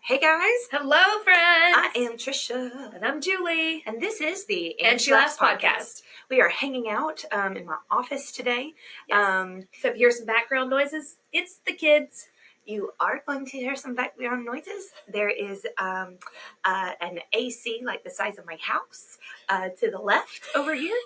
Hey guys! Hello, friends! I am Tricia. And I'm Julie. And this is the And She Laughs podcast. We are hanging out in my office today. Yes. So if you hear some background noises, it's the kids. You are going to hear some background noises. There is an AC like the size of my house to the left over here.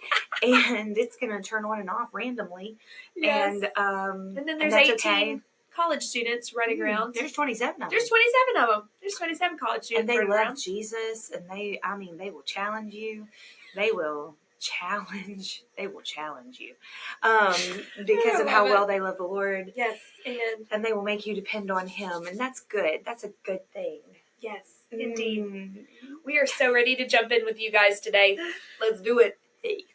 And it's going to turn on and off randomly. Yes. And then there's that's 18 okay. college students running around. There's 27 of them. There's 27 of them. There's 27 college students running around. And they love around. Jesus, and they will challenge you. They will challenge you because of how well they love the Lord. Yes, and they will make you depend on Him, and that's good. That's a good thing. Yes, indeed. We are so ready to jump in with you guys today. Let's do it. Hey.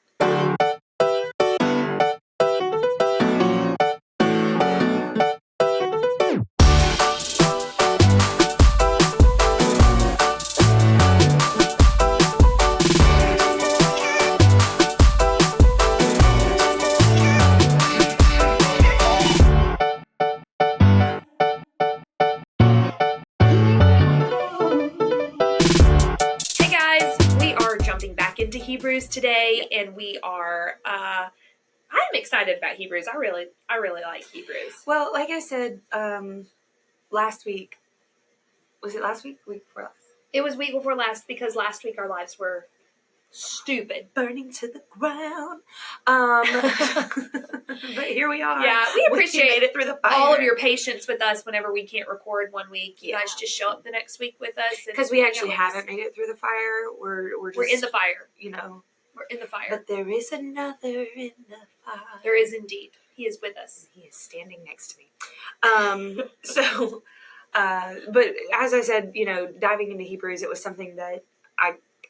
Into Hebrews today, and we are I'm excited about Hebrews. I really like Hebrews. Well, like I said last week, was it last week? Week before last? It was week before last, because last week our lives were stupid, burning to the ground. But here we are. Yeah, we appreciate made it through the fire. All of your patience with us whenever we can't record one week. You guys just show up the next week with us, because we actually haven't made it through the fire. We're in the fire. We're in the fire. But there is another in the fire. There is indeed. He is with us. He is standing next to me. But as I said, diving into Hebrews, it was something that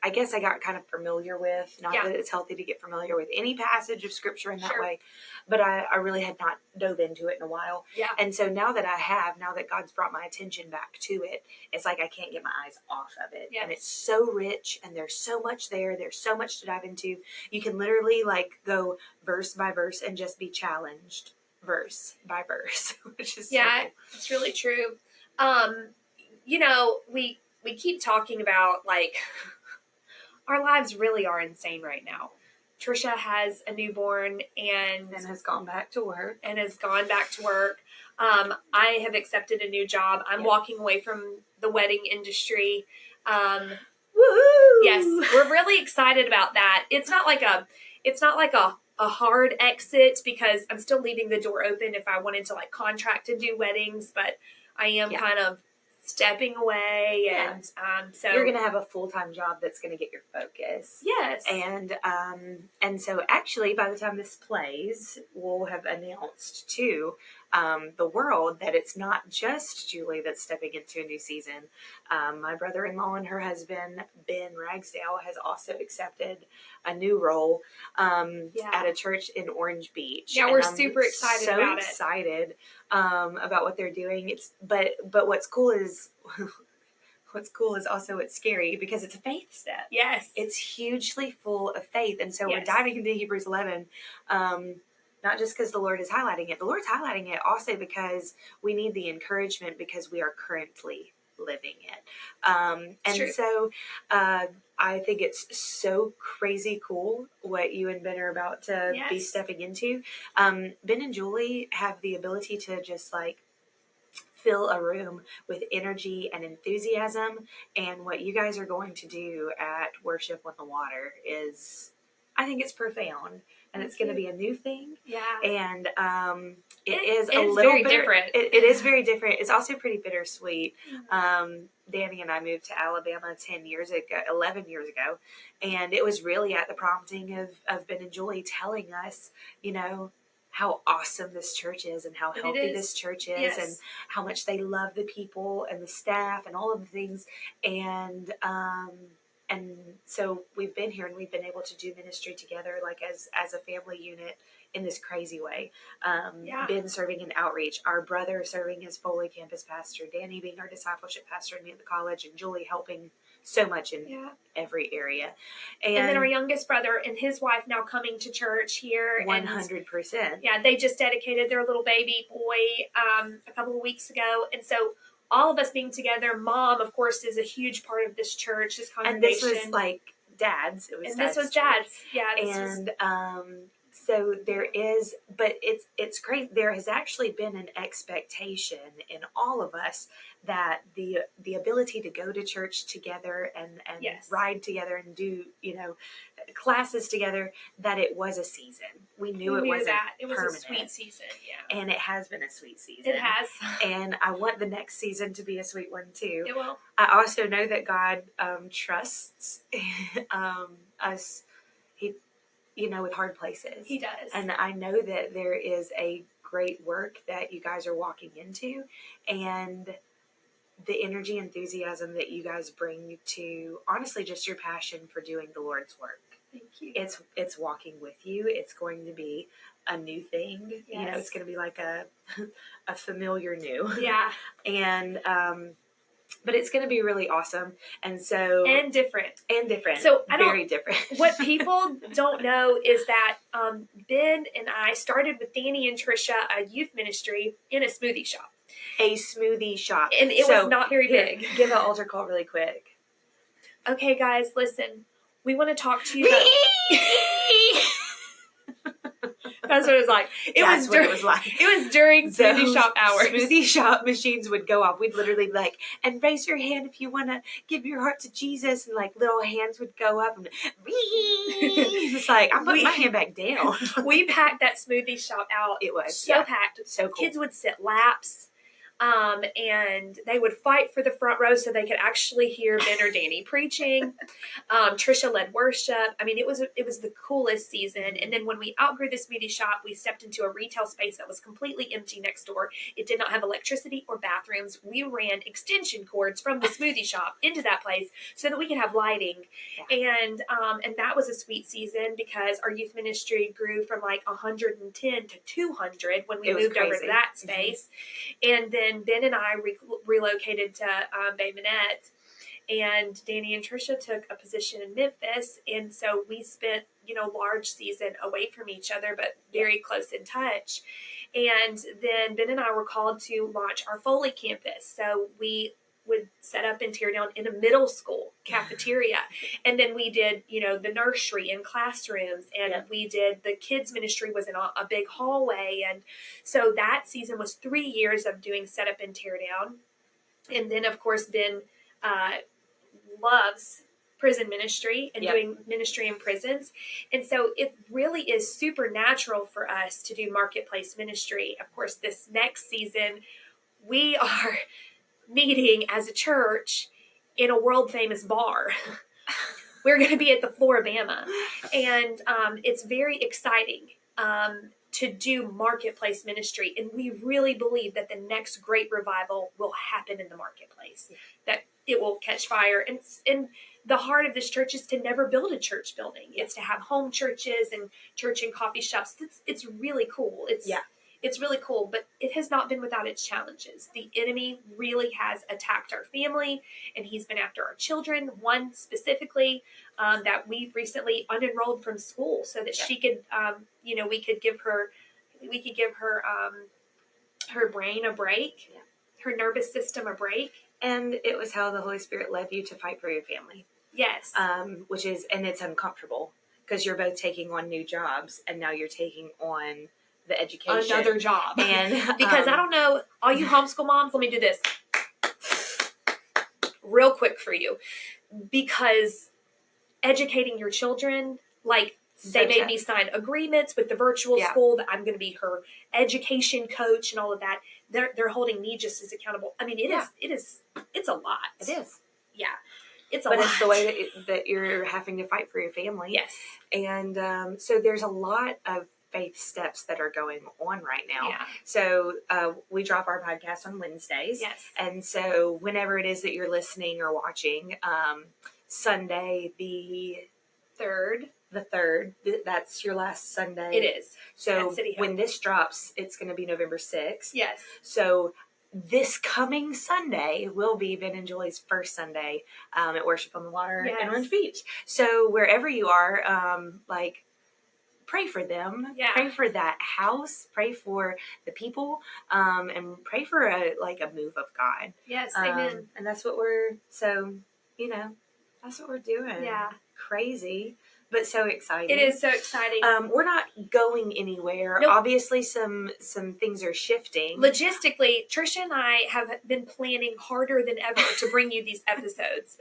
I guess I got kind of familiar with. Not that it's healthy to get familiar with any passage of Scripture in that way, but I really had not dove into it in a while. Yeah. And so now that God's brought my attention back to it, it's like I can't get my eyes off of it. Yes. And it's so rich, and there's so much there. There's so much to dive into. You can literally go verse by verse and just be challenged verse by verse, which is so cool. It's really true. We keep talking about our lives really are insane right now. Tricia has a newborn and has gone back to work. I have accepted a new job. I'm walking away from the wedding industry. Woohoo! Yes, we're really excited about that. It's not like a hard exit, because I'm still leaving the door open if I wanted to contract to do weddings, but I am kind of stepping away, and so you're gonna have a full-time job that's gonna get your focus. Yes, and so actually, by the time this plays, we'll have announced to the world that it's not just Julie that's stepping into a new season. My brother-in-law and her husband Ben Ragsdale has also accepted a new role at a church in Orange Beach. Yeah, we're super excited about it. So excited about what they're doing. But what's cool is also it's scary, because it's a faith step. Yes, it's hugely full of faith, and so we're diving into Hebrews 11. Not just because the Lord is highlighting it. The Lord's highlighting it also because we need the encouragement, because we are currently living it. So I think it's so crazy cool what you and Ben are about to be stepping into. Ben and Julie have the ability to just fill a room with energy and enthusiasm. And what you guys are going to do at Worship on the Water is, I think it's profound. And it's going to be a new thing. Yeah. And it is a little very different. It is very different. It's also pretty bittersweet. Danny and I moved to Alabama 11 years ago. And it was really at the prompting of Ben and Julie telling us, how awesome this church is, and how healthy this church is, and how much they love the people and the staff and all of the things. And so we've been here, and we've been able to do ministry together, as a family unit in this crazy way. Ben serving in outreach, our brother serving as Foley campus pastor, Danny being our discipleship pastor in the college, and Julie helping so much in every area. And then our youngest brother and his wife now coming to church here. 100%. Yeah, they just dedicated their little baby boy a couple of weeks ago. And so all of us being together. Mom, of course, is a huge part of this church, this congregation. And this was like Dad's. It was and Dad's this was church. Dad's. Yeah. And so there is, but it's great. There has actually been an expectation in all of us that the ability to go to church together and Yes. ride together and do, classes together, that it was a season. We knew it wasn't that. It was permanent. A sweet season. Yeah. And it has been a sweet season. It has. And I want the next season to be a sweet one too. It will. I also know that God trusts us. He, with hard places. He does. And I know that there is a great work that you guys are walking into, and the energy, enthusiasm that you guys bring to, honestly, just your passion for doing the Lord's work. Thank you. It's walking with you. It's going to be a new thing. Yes. It's going to be like a familiar new. Yeah. And but it's going to be really awesome. And so and different. So very different. What people don't know is that Ben and I started with Danny and Tricia a youth ministry in a smoothie shop. A smoothie shop. And it was not very big. Give an altar call really quick. Okay, guys, listen. We want to talk to you about... That's what it was like. It was during smoothie shop hours. Smoothie shop machines would go off. We'd literally be like, and raise your hand if you want to give your heart to Jesus. And like little hands would go up. And it's like, I'm putting my hand back down. We packed that smoothie shop out. It was so packed. So cool. Kids would sit laps. And they would fight for the front row so they could actually hear Ben or Danny preaching. Tricia led worship. I mean, it was the coolest season. And then when we outgrew the smoothie shop, we stepped into a retail space that was completely empty next door. It did not have electricity or bathrooms. We ran extension cords from the smoothie shop into that place so that we could have lighting. Yeah. And that was a sweet season because our youth ministry grew from like 110 to 200 when we moved over to that space. Mm-hmm. And then Ben and I relocated to Bay Minette, and Danny and Tricia took a position in Memphis, and so we spent large season away from each other, but very close in touch. And then Ben and I were called to launch our Foley campus, so we would set up and tear down in a middle school cafeteria. And then we did, the nursery and classrooms, and we did the kids ministry was in a big hallway. And so that season was 3 years of doing set up and tear down. And then of course, Ben loves prison ministry and doing ministry in prisons. And so it really is supernatural for us to do marketplace ministry. Of course, this next season, we are meeting as a church in a world famous bar. We're going to be at the Floribama, and it's very exciting to do marketplace ministry. And we really believe that the next great revival will happen in the marketplace, that it will catch fire. And the heart of this church is to never build a church building. It's to have home churches and church and coffee shops. It's really cool. It's really cool, but it has not been without its challenges. The enemy really has attacked our family, and he's been after our children. One specifically that we recently unenrolled from school so that she could, we could give her her brain a break, her nervous system a break. And it was how the Holy Spirit led you to fight for your family. Yes. And it's uncomfortable because you're both taking on new jobs, and now you're taking on the education. Another job. And because I don't know, all you homeschool moms, let me do this real quick for you. Because educating your children, they made me sign agreements with the virtual school that I'm going to be her education coach and all of that. They're holding me just as accountable. I mean, it's a lot. It is. Yeah. It's a lot. But it's the way that you're having to fight for your family. Yes. And so there's a lot of faith steps that are going on right now. Yeah. So we drop our podcast on Wednesdays. Yes. And so whenever it is that you're listening or watching, Sunday the 3rd, that's your last Sunday. It is. So when this drops, it's going to be November 6th. Yes. So this coming Sunday will be Ben and Julie's first Sunday at Worship on the Water in Orange Beach. So wherever you are, pray for them. Yeah. Pray for that house. Pray for the people, and pray for a move of God. Yes, amen. And that's what that's what we're doing. Yeah. Crazy, but so exciting. It is so exciting. We're not going anywhere. Nope. Obviously, some things are shifting. Logistically, Tricia and I have been planning harder than ever to bring you these episodes.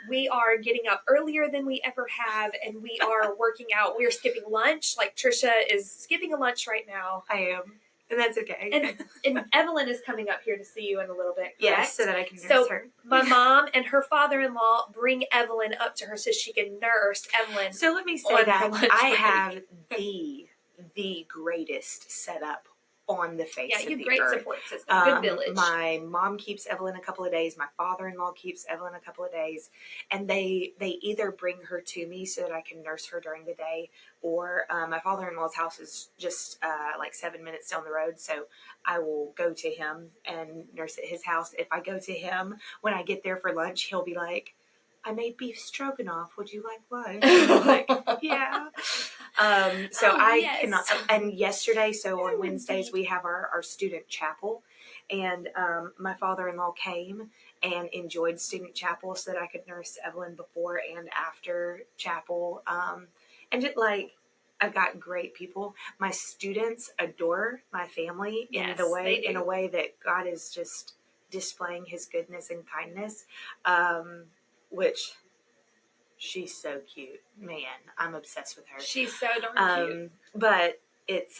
We are getting up earlier than we ever have, and we are working out. We are skipping lunch. Like, Tricia is skipping a lunch right now. I am. And that's okay. And Evelyn is coming up here to see you in a little bit, correct? Yes, so that I can nurse her. My mom and her father-in-law bring Evelyn up to her so she can nurse Evelyn. So let me say that I have the greatest setup on the face of the great earth. Support system. Good village. My mom keeps Evelyn a couple of days. My father-in-law keeps Evelyn a couple of days. And they either bring her to me so that I can nurse her during the day, or my father-in-law's house is just 7 minutes down the road. So I will go to him and nurse at his house. If I go to him, when I get there for lunch, he'll be like, I made beef stroganoff. Would you like lunch? I'm like, yeah. I cannot. And yesterday, on Wednesdays, we have our student chapel. And my father-in-law came and enjoyed student chapel so that I could nurse Evelyn before and after chapel. And just I've got great people. My students adore my family in a way that God is just displaying his goodness and kindness. Which she's so cute. Man, I'm obsessed with her. She's so darn cute. But it's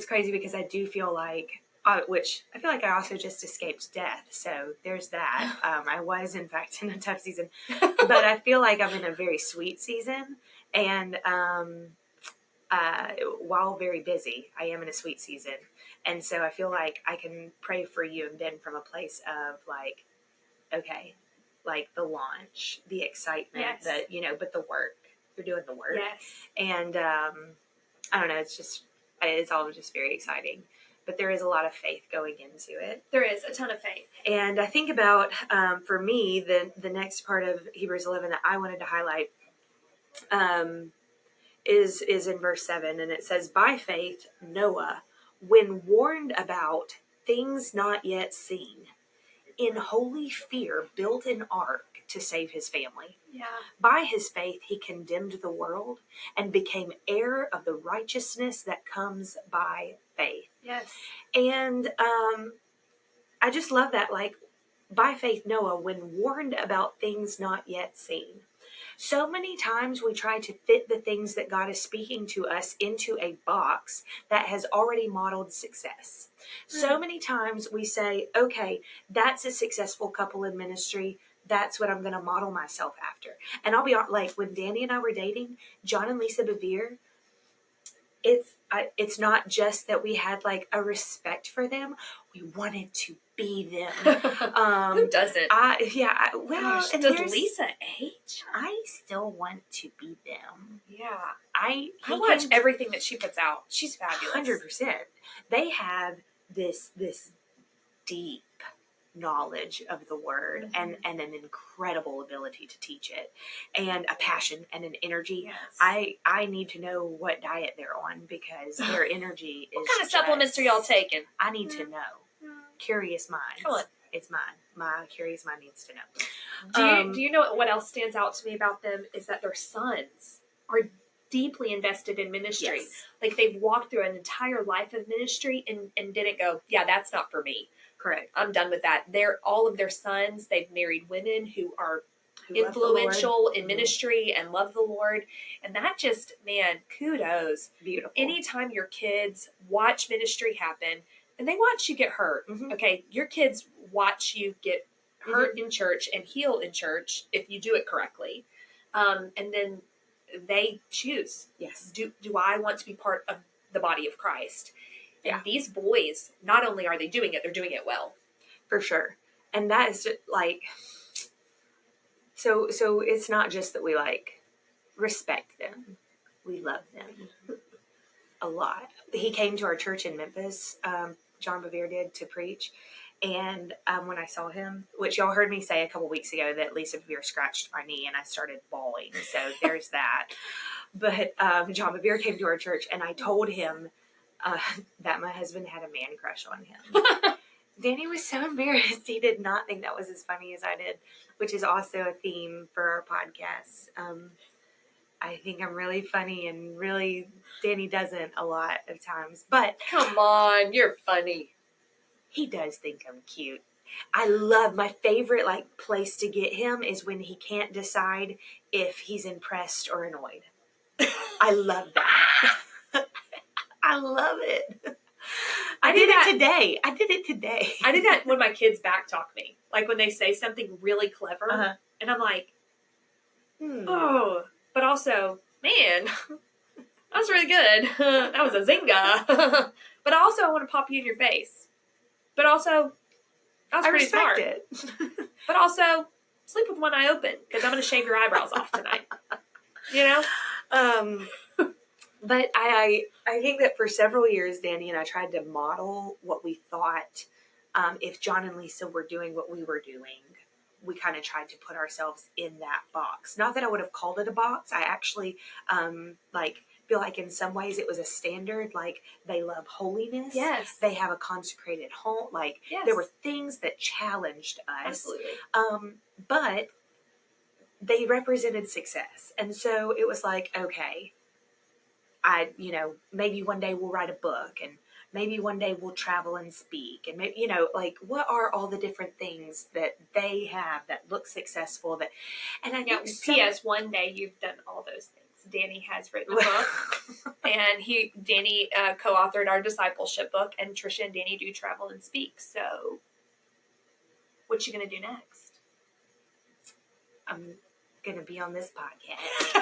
crazy because I do feel like, which I feel like I also just escaped death. So there's that. I was, in fact, in a tough season. But I feel like I'm in a very sweet season. And while very busy, I am in a sweet season. And so I feel like I can pray for you and Ben from a place of okay, the launch, the excitement, but the work. You're doing the work. Yes. And I don't know, it's all just very exciting. But there is a lot of faith going into it. There is a ton of faith. And I think about, for me, the next part of Hebrews 11 that I wanted to highlight is in verse 7. And it says, by faith, Noah, when warned about things not yet seen, in holy fear built an ark to save his family. Yeah. By his faith, he condemned the world and became heir of the righteousness that comes by faith. Yes. And I just love that, by faith, Noah, when warned about things not yet seen. So many times we try to fit the things that God is speaking to us into a box that has already modeled success. So many times we say, okay, that's a successful couple in ministry. That's what I'm going to model myself after. And I'll be honest, when Danny and I were dating, John and Lisa Bevere, it's not just that we had a respect for them. We wanted to be them. Who doesn't? Does Lisa age? I still want to be them. Yeah. I watch everything that she puts out. She's fabulous. 100%. They have this deep knowledge of the word and an incredible ability to teach it, and a passion and an energy. Yes. I need to know what diet they're on because their energy is. What kind of supplements are y'all taking? I need to know. Curious minds. Come on. It's mine. My curious mind needs to know. Do you know what else stands out to me about them is that their sons are deeply invested in ministry. Yes. They've walked through an entire life of ministry and didn't go, yeah, that's not for me. Correct. I'm done with that. All of their sons, they've married women who are influential in ministry and love the Lord. And that just, man, kudos. Beautiful. Anytime your kids watch ministry happen, and they watch you get hurt, okay? Your kids watch you get hurt in church and heal in church if you do it correctly. And then they choose. Yes. Do I want to be part of the body of Christ? Yeah. And these boys, not only are they doing it, they're doing it well. For sure. And that is just so it's not just that we respect them. We love them a lot. He came to our church in Memphis, John Bevere did, to preach. And when I saw him, which y'all heard me say a couple weeks ago that Lisa Bevere scratched my knee and I started bawling. So there's that. But John Bevere came to our church, and I told him that my husband had a man crush on him. Danny was so embarrassed. He did not think that was as funny as I did, which is also a theme for our podcast. I think I'm really funny, and really Danny doesn't a lot of times. But come on, you're funny. He does think I'm cute. I love, my favorite place to get him is when he can't decide if he's impressed or annoyed. I love that. I love it. I did it today. I did that when my kids backtalk me. Like when they say something really clever, and I'm like, oh, but also, man, that was really good. That was a zinga. But also, I want to pop you in your face. But also, that was pretty smart. It. But also, sleep with one eye open, because I'm going to shave your eyebrows off tonight. You know? But I think that for several years, Danny and I tried to model what we thought if John and Lisa were doing what we were doing. We kind of tried to put ourselves in that box. Not that I would have called it a box. I actually feel like in some ways it was a standard. Like, they love holiness. Yes. They have a consecrated home. There were things that challenged us. Absolutely. But they represented success. And so it was like, okay, maybe one day we'll write a book, and maybe one day we'll travel and speak, and maybe, what are all the different things that they have that look successful and I think P.S. one day you've done all those things. Danny has written a book, and Danny co-authored our discipleship book, and Tricia and Danny do travel and speak. So, what you gonna do next? I'm gonna be on this podcast.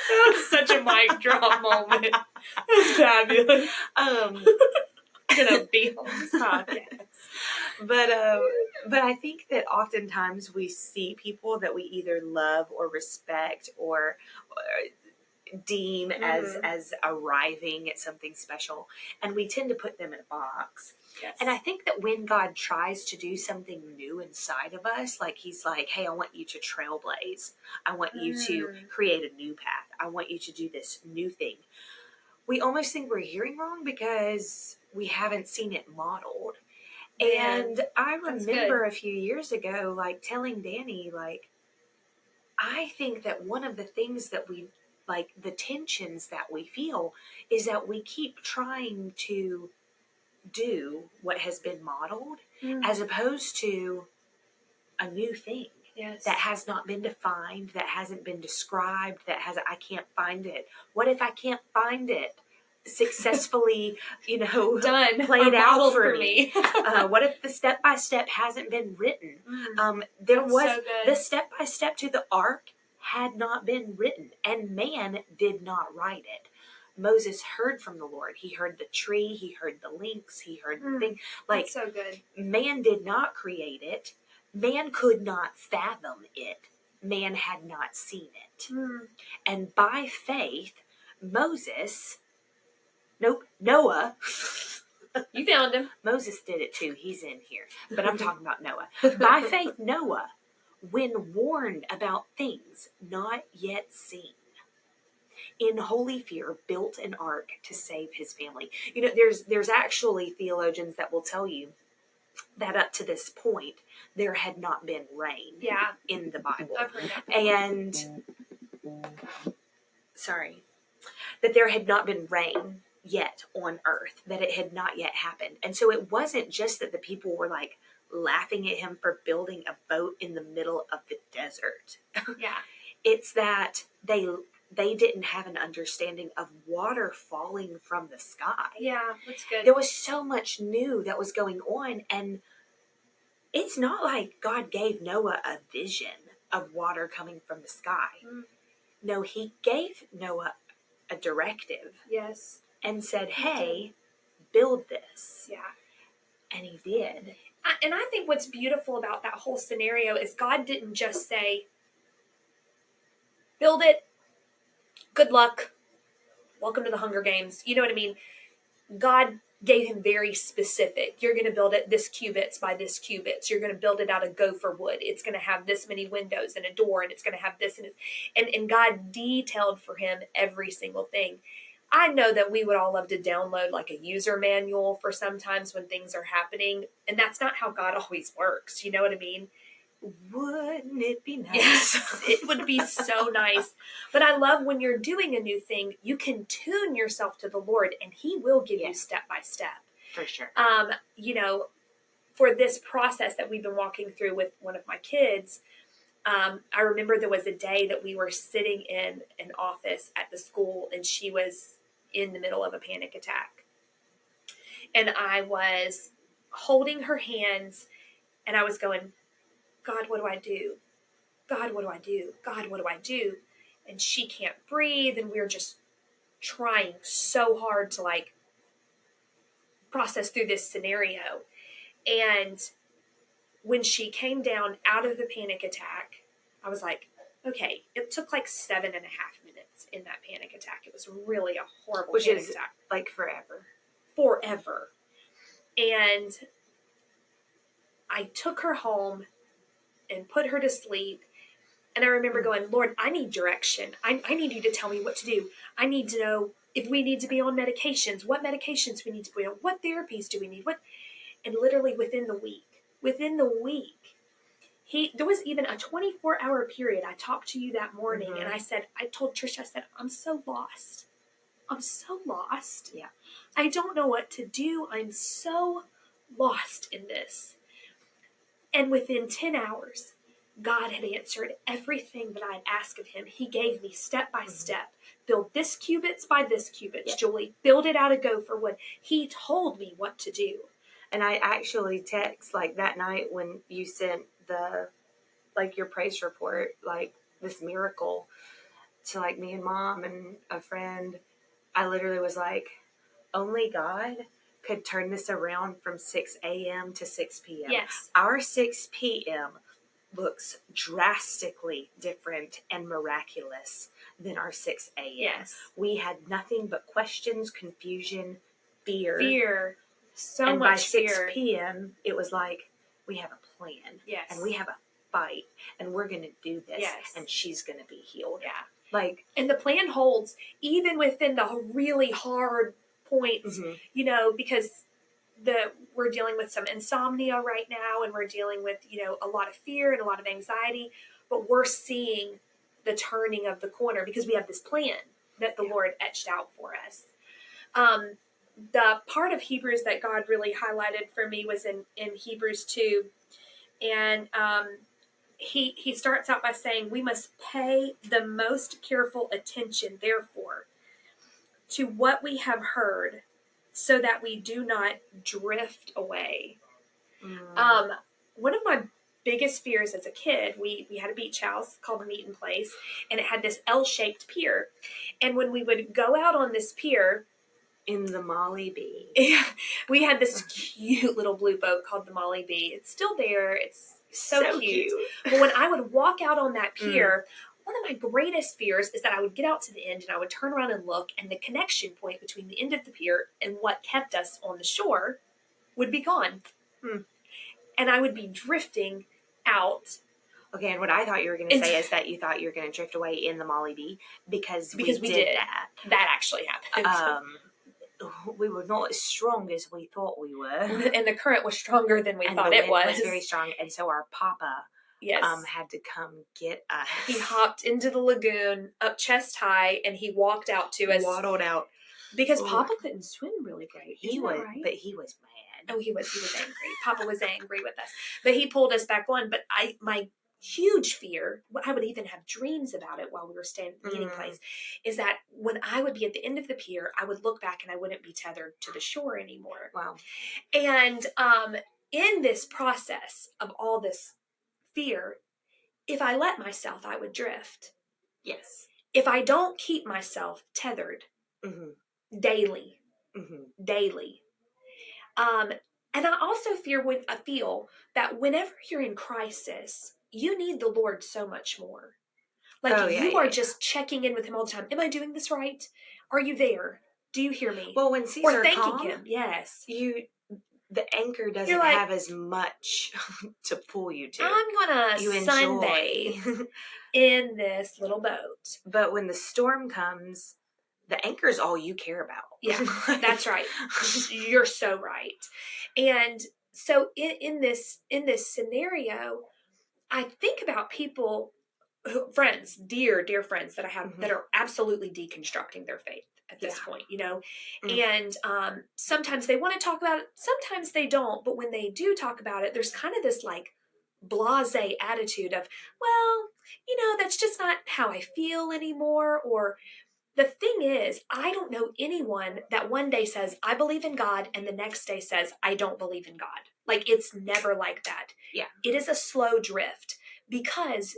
That was such a mic drop moment. That was fabulous. I'm gonna be on this podcast. But I think that oftentimes we see people that we either love or respect or deem as arriving at something special, and we tend to put them in a box. Yes. And I think that when God tries to do something new inside of us, he's like, hey, I want you to trailblaze. I want you to create a new path. I want you to do this new thing. We almost think we're hearing wrong because we haven't seen it modeled. And I remember a few years ago, telling Danny, I think that one of the things that we, the tensions that we feel is that we keep trying to do what has been modeled as opposed to a new thing that has not been defined, that hasn't been described, I can't find it. What if I can't find it successfully, done, played out for me? What if the step-by-step hasn't been written? The step-by-step to the ark had not been written, and man did not write it. Moses heard from the Lord. He heard the tree. He heard the links. He heard the thing. That's so good. Man did not create it. Man could not fathom it. Man had not seen it. And by faith, Noah. You found him. Moses did it too. He's in here. But I'm talking about Noah. By faith, Noah, when warned about things not yet seen, in holy fear, built an ark to save his family. There's actually theologians that will tell you that up to this point, there had not been rain in the Bible. I've heard that. And, that there had not been rain yet on earth, that it had not yet happened. And so it wasn't just that the people were laughing at him for building a boat in the middle of the desert. Yeah. It's that they didn't have an understanding of water falling from the sky. Yeah, that's good. There was so much new that was going on, and it's not like God gave Noah a vision of water coming from the sky. No, he gave Noah a directive. Yes. And said, hey, build this. Yeah. And he did. And I think what's beautiful about that whole scenario is God didn't just say, build it, good luck, welcome to the Hunger Games. You know what I mean? God gave him very specific. You're going to build it this cubits by this cubits. You're going to build it out of gopher wood. It's going to have this many windows and a door, and it's going to have this. And God detailed for him every single thing. I know that we would all love to download like a user manual for sometimes when things are happening. And that's not how God always works. You know what I mean? Wouldn't it be nice? Yes, it would be so nice. But I love when you're doing a new thing, you can tune yourself to the Lord and he will give you step by step. For sure. You know, for this process that we've been walking through with one of my kids, I remember there was a day that we were sitting in an office at the school and she was in the middle of a panic attack. And I was holding her hands and I was going, God, what do I do? God, what do I do? God, what do I do? And she can't breathe. And we're just trying so hard to like process through this scenario. And when she came down out of the panic attack, I was like, okay, it took like 7.5 minutes in that panic attack. It was really a horrible panic attack. Like forever. Forever. And I took her home and put her to sleep. And I remember going, Lord, I need direction. I need you to tell me what to do. I need to know if we need to be on medications, what medications we need to be on, what therapies do we need, and literally within the week, there was even a 24-hour period. I talked to you that morning and I told Tricia, I said, I'm so lost. Yeah. I don't know what to do. I'm so lost in this. And within 10 hours, God had answered everything that I had asked of him. He gave me step by step. Build this cubits by this cubits, Julie. Build it out of gopher wood. He told me what to do. And I actually text like that night when you sent your praise report, like this miracle to like me and Mom and a friend. I literally was like, only God could turn this around from 6 a.m. to 6 p.m. Yes. Our 6 p.m. looks drastically different and miraculous than our 6 a.m. Yes. We had nothing but questions, confusion, fear. So much fear. And by 6 p.m., it was like, we have a plan. Yes. And we have a fight. And we're going to do this. Yes. And she's going to be healed. Yeah. And the plan holds even within the really hard points, you know, because we're dealing with some insomnia right now and we're dealing with, you know, a lot of fear and a lot of anxiety, but we're seeing the turning of the corner because we have this plan that the Lord etched out for us. The part of Hebrews that God really highlighted for me was in Hebrews 2. And he starts out by saying, we must pay the most careful attention, therefore, to what we have heard, so that we do not drift away. One of my biggest fears as a kid, we had a beach house called the Meeting Place, and it had this L-shaped pier. And when we would go out on this pier, in the Molly Bee, we had this cute little blue boat called the Molly Bee. It's still there. It's so cute. But when I would walk out on that pier, one of my greatest fears is that I would get out to the end and I would turn around and look, and the connection point between the end of the pier and what kept us on the shore would be gone. And I would be drifting out. Okay, and what I thought you were going to say is that you thought you were going to drift away in the Molly Bee because we did that. That actually happened. We were not as strong as we thought we were. And the current was stronger than we thought it was. And the wind was very strong, and so our papa had to come get us. He hopped into the lagoon up chest high, and he walked out to us. Waddled out. Because Papa couldn't swim really great. He was, right? But he was mad. Oh, he was angry. Papa was angry with us. But he pulled us back on. But my huge fear, I would even have dreams about it while we were staying at the Meeting Place, is that when I would be at the end of the pier, I would look back and I wouldn't be tethered to the shore anymore. Wow. And in this process of all this fear, if I let myself, I would drift. Yes. If I don't keep myself tethered daily. And I also feel that whenever you're in crisis, you need the Lord so much more. Like you are just checking in with him all the time. Am I doing this right? Are you there? Do you hear me? Well, when seas or are thanking calm, him. Yes. the anchor doesn't You're like, have as much to pull you to. I'm going to You enjoy. sunbathe in this little boat. But when the storm comes, the anchor is all you care about. Yeah, that's right. You're so right. And so in this scenario, I think about people, friends, dear friends that I have that are absolutely deconstructing their faith at this point, you know. And sometimes they want to talk about it, sometimes they don't. But when they do talk about it, there's kind of this like blasé attitude of, well, you know, that's just not how I feel anymore. Or the thing is, I don't know anyone that one day says, I believe in God, and the next day says, I don't believe in God. Like, it's never like that. Yeah. It is a slow drift because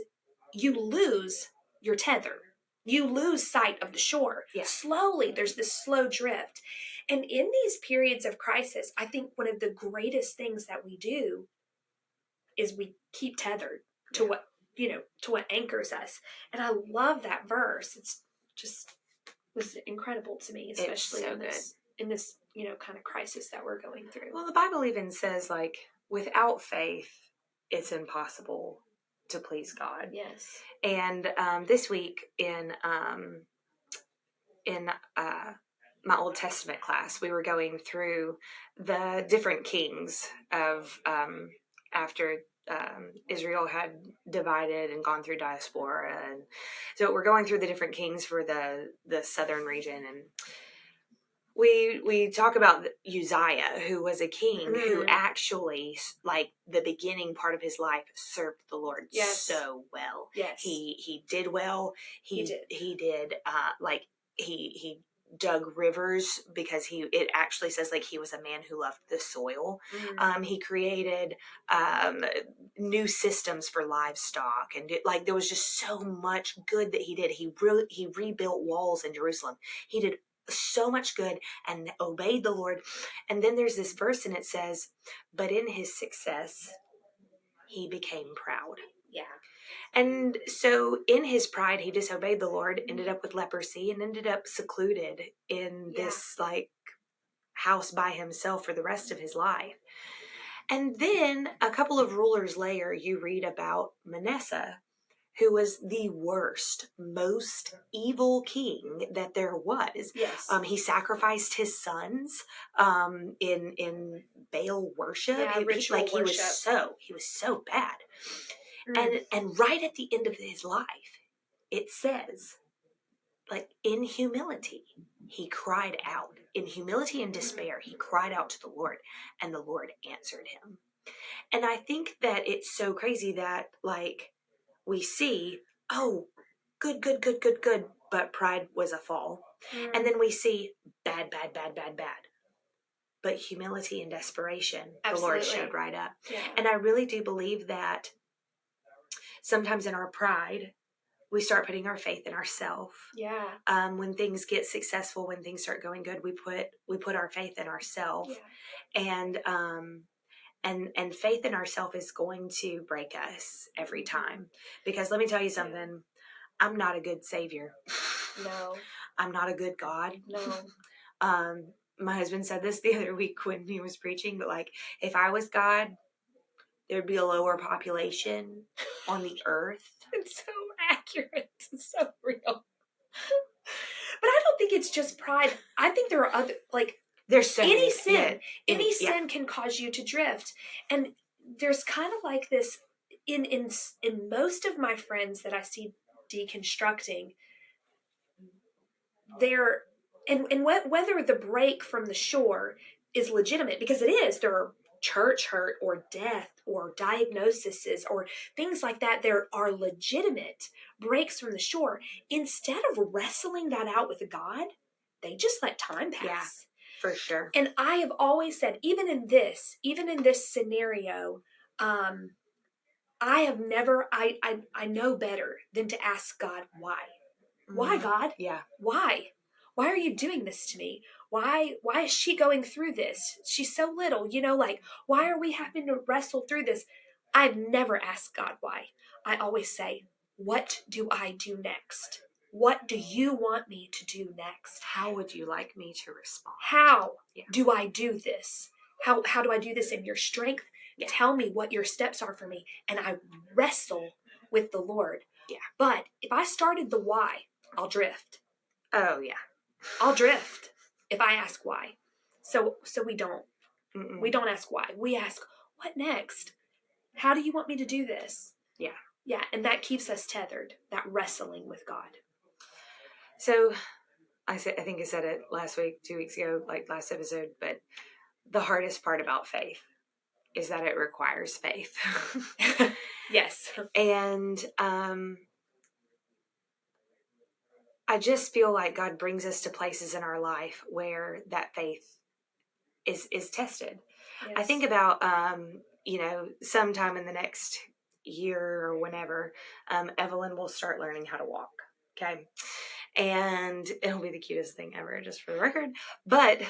you lose your tether. You lose sight of the shore. Yeah. Slowly, there's this slow drift. And in these periods of crisis, I think one of the greatest things that we do is we keep tethered to what, you know, to what anchors us. And I love that verse. It's just was incredible to me, especially so in this, you know, kind of crisis that we're going through. Well, the Bible even says, like, without faith, it's impossible to please God. Yes. And this week in my Old Testament class, we were going through the different kings of after Israel had divided and gone through diaspora, and so we're going through the different kings for the southern region, and we talk about Uzziah, who was a king who actually, like, the beginning part of his life served the Lord so well. Yes, he did well. He did he dug rivers because it actually says, like, he was a man who loved the soil. He created new systems for livestock, and there was just so much good that he did. He rebuilt walls in Jerusalem. He did so much good and obeyed the Lord. And then there's this verse, and it says, but in his success, he became proud. Yeah. And so in his pride, he disobeyed the Lord, ended up with leprosy, and ended up secluded in this, like, house by himself for the rest of his life. And then a couple of rulers later, you read about Manasseh, who was the worst, most evil king that there was. Yes. He sacrificed his sons in Baal worship. Ritual worship. He was so bad. And right at the end of his life, it says, like, in humility, he cried out. In humility and despair, he cried out to the Lord, and the Lord answered him. And I think that it's so crazy that, like, we see, oh, good, but pride was a fall. And then we see bad. But humility and desperation, the Lord showed right up. Yeah. And I really do believe that sometimes in our pride, we start putting our faith in ourselves. Yeah. When things get successful, when things start going good, we put our faith in ourselves. Yeah. And faith in ourselves is going to break us every time. Because let me tell you something, I'm not a good savior. No. I'm not a good God. No. My husband said this the other week when he was preaching, but, like, if I was God, there'd be a lower population on the earth. It's so accurate. It's so real. But I don't think it's just pride. I think there are other, like, there's so any many, sin. Any sin can cause you to drift. And there's kind of like this in most of my friends that I see deconstructing, they're and whether the break from the shore is legitimate, because it is, there are church hurt or death or diagnoses or things like that. There are legitimate breaks from the shore. Instead of wrestling that out with God, they just let time pass. Yeah, for sure. And I have always said, even in this scenario, I have never, I know better than to ask God why. Why, God? Yeah. Why? Why are you doing this to me? Why is she going through this? She's so little, you know, like, why are we having to wrestle through this? I've never asked God why. I always say, what do I do next? what do you want me to do next? How would you like me to respond? How do I do this? How do I do this in your strength? Yeah. Tell me what your steps are for me. And I wrestle with the Lord. Yeah. But if I started the why, I'll drift. Oh, yeah. I'll drift if I ask why. So we don't. Mm-mm. We don't ask why. We ask, what next? How do you want me to do this? Yeah. Yeah, and that keeps us tethered, that wrestling with God. So I think I said it last week, 2 weeks ago, like last episode, but the hardest part about faith is that it requires faith. Yes. And I just feel like God brings us to places in our life where that faith is tested. Yes. I think about, sometime in the next year or whenever, Evelyn will start learning how to walk. Okay. And it'll be the cutest thing ever, just for the record. But,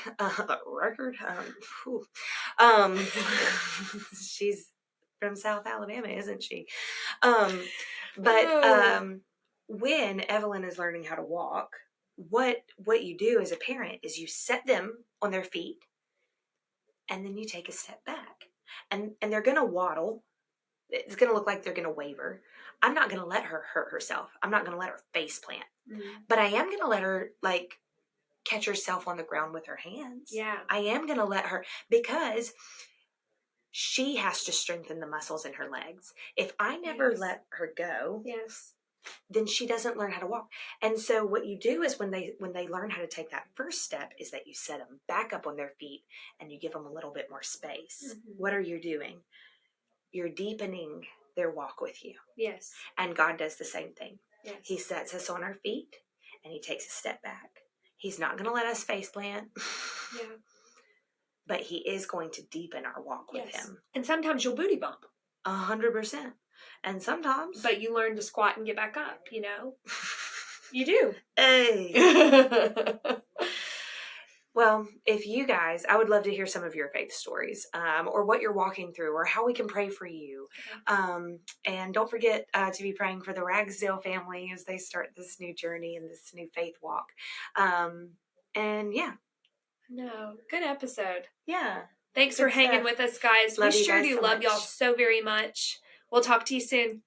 she's from South Alabama, isn't she? When Evelyn is learning how to walk, what you do as a parent is you set them on their feet, and then you take a step back, and they're going to waddle. It's going to look like they're going to waver. I'm not going to let her hurt herself. I'm not going to let her face plant. But I am going to let her, catch herself on the ground with her hands. Yeah. I am going to let her, because she has to strengthen the muscles in her legs. If I never let her go, then she doesn't learn how to walk. And so what you do is when they learn how to take that first step is that you set them back up on their feet and you give them a little bit more space. Mm-hmm. What are you doing? You're deepening their walk with you. Yes. And God does the same thing. Yes. He sets us on our feet and he takes a step back. He's not going to let us face plant. Yeah. But he is going to deepen our walk with him. And sometimes you'll booty bump. 100%. And sometimes. But you learn to squat and get back up, You do. Hey. Well, if you guys, I would love to hear some of your faith stories, or what you're walking through, or how we can pray for you. And don't forget to be praying for the Ragsdale family as they start this new journey and this new faith walk. And yeah. No, good episode. Yeah. Thanks for hanging with us, guys. We sure do love y'all so very much. We'll talk to you soon.